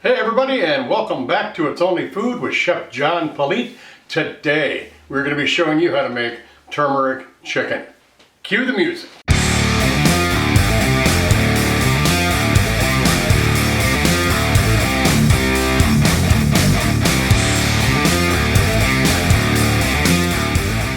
Hey everybody, and welcome back to It's Only Food with Chef John Politte. Today we're going to be showing you how to make turmeric chicken. Cue the music.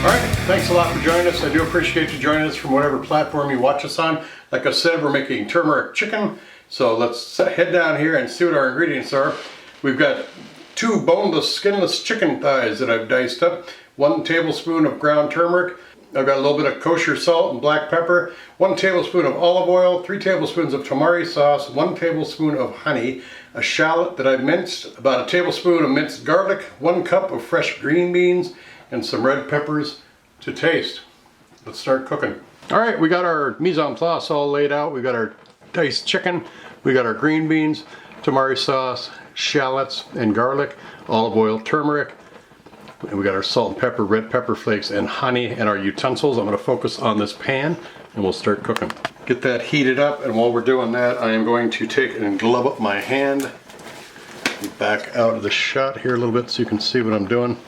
Alright, thanks a lot for joining us. I do appreciate you joining us from whatever platform you watch us on. Like I said, we're making turmeric chicken. So let's head down here and see what our ingredients are. We've got 2 boneless, skinless chicken thighs that I've diced up, 1 tablespoon of ground turmeric. I've got a little bit of kosher salt and black pepper, 1 tablespoon of olive oil, 3 tablespoons of tamari sauce, 1 tablespoon of honey, a shallot that I minced, about a tablespoon of minced garlic, 1 cup of fresh green beans, and some red peppers to taste. Let's start cooking. All right, we got our mise en place all laid out. We got our diced chicken, we got our green beans, tamari sauce, shallots and garlic, olive oil, turmeric, and we got our salt and pepper, red pepper flakes, and honey, and our utensils. I'm going to focus on this pan and we'll start cooking. Get that heated up, and while we're doing that, I am going to take and glove up my hand, back out of the shot here a little bit so you can see what I'm doing.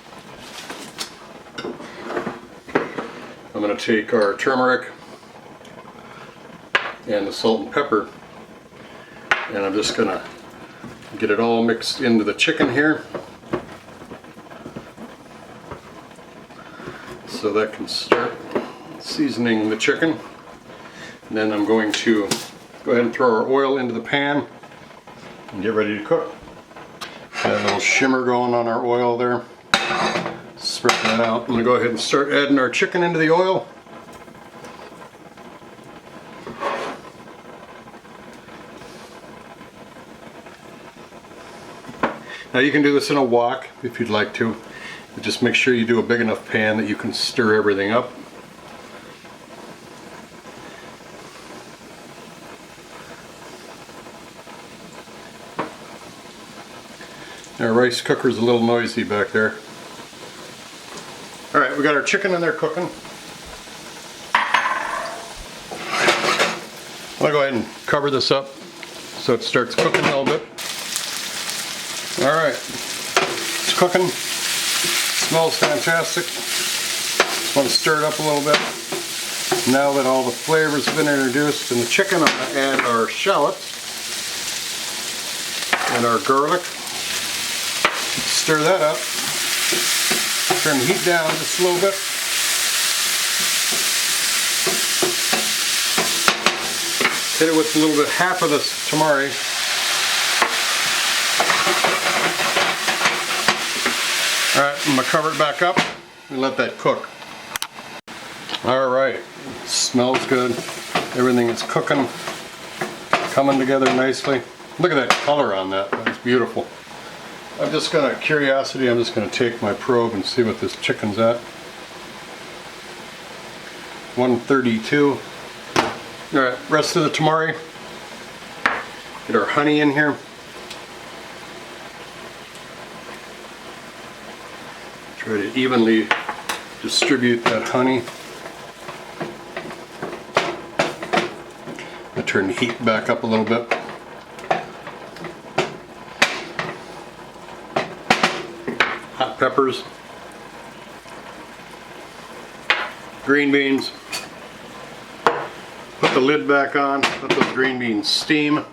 I'm going to take our turmeric and the salt and pepper, and I'm just going to get it all mixed into the chicken here so that can start seasoning the chicken. And then I'm going to go ahead and throw our oil into the pan and get ready to cook. Got a little shimmer going on our oil there. Spread that out. I'm going to go ahead and start adding our chicken into the oil. Now you can do this in a wok if you'd like to, but just make sure you do a big enough pan that you can stir everything up. Our rice cooker's a little noisy back there. Alright, we got our chicken in there cooking. I'm going to go ahead and cover this up so it starts cooking a little bit. Alright, it's cooking. Smells fantastic. Just want to stir it up a little bit. Now that all the flavors have been introduced in the chicken, I'm going to add our shallots and our garlic. Stir that up. Turn the heat down just a little bit. Hit it with a little bit, half of this tamari. Alright, I'm going to cover it back up and let that cook. Alright, smells good. Everything is cooking, coming together nicely. Look at that color on that, that's beautiful. I'm just going to, curiosity, I'm just going to take my probe and see what this chicken's at. 132. Alright, rest of the tamari. Get our honey in here. Try to evenly distribute that honey. I turn the heat back up a little bit. Hot peppers, green beans. Put the lid back on, let those green beans steam.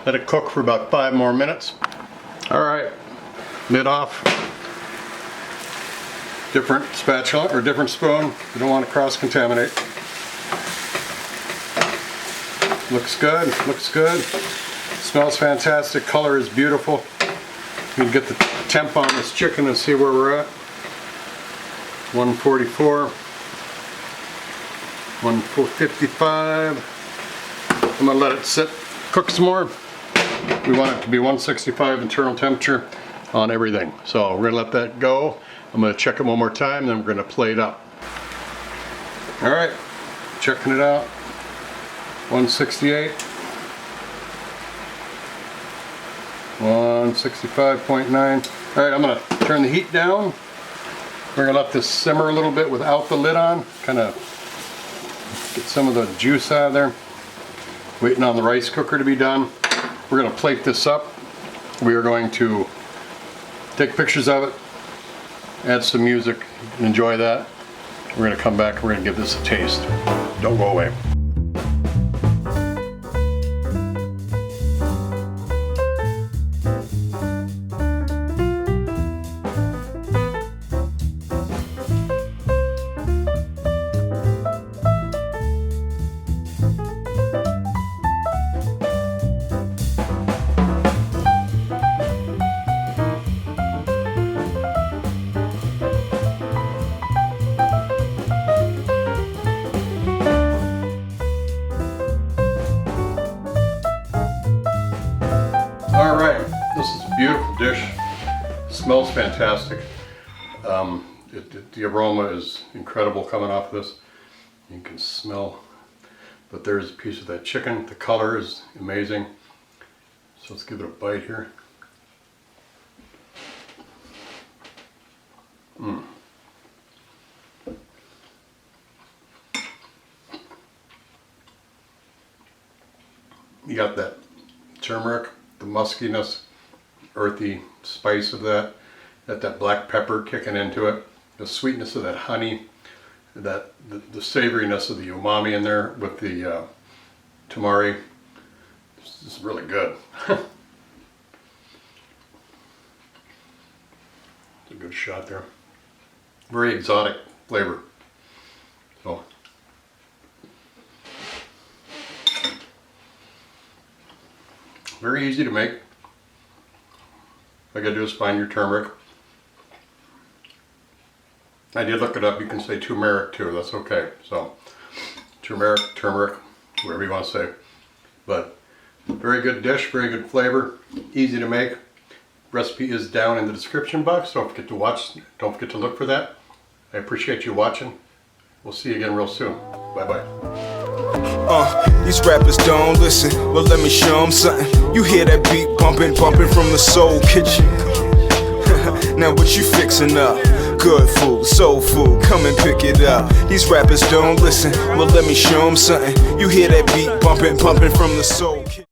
Let it cook for about 5 more minutes. Alright, lid off. Different spatula or different spoon. You don't want to cross-contaminate. Looks good, looks good. Smells fantastic, color is beautiful. You can get the temp on this chicken and see where we're at. 144, 155. I'm going to let it sit, cook some more. We want it to be 165 internal temperature on everything. So we're going to let that go. I'm going to check it one more time, then we're going to plate up. Alright, checking it out. 168. 165.9. Alright, I'm going to turn the heat down. We're going to let this simmer a little bit without the lid on. Kind of get some of the juice out of there. Waiting on the rice cooker to be done. We're going to plate this up We are going to take pictures of it, add some music, and enjoy that. We're going to come back, we're going to give this a taste. Don't go away. Alright, this is a beautiful dish. It smells fantastic. The aroma is incredible coming off of this. You can smell, but there's a piece of that chicken. The color is amazing. So let's give it a bite here. You got that turmeric, the muskiness, earthy spice of that black pepper kicking into it, the sweetness of that honey, the savoriness of the umami in there with the tamari. This is really good. It's a good shot there. Very exotic flavor. So. Very easy to make. All you gotta do is find your turmeric. I did look it up. You can say turmeric too. That's okay. So turmeric, whatever you want to say. But very good dish, very good flavor, easy to make. Recipe is down in the description box. Don't forget to watch. Don't forget to look for that. I appreciate you watching. We'll see you again real soon. Bye bye. These rappers don't listen, well let me show them something. You hear that beat bumping from the soul kitchen. Now what you fixing up? Good food, soul food, come and pick it up. These rappers don't listen, well let me show them something. You hear that beat bumping from the soul kitchen.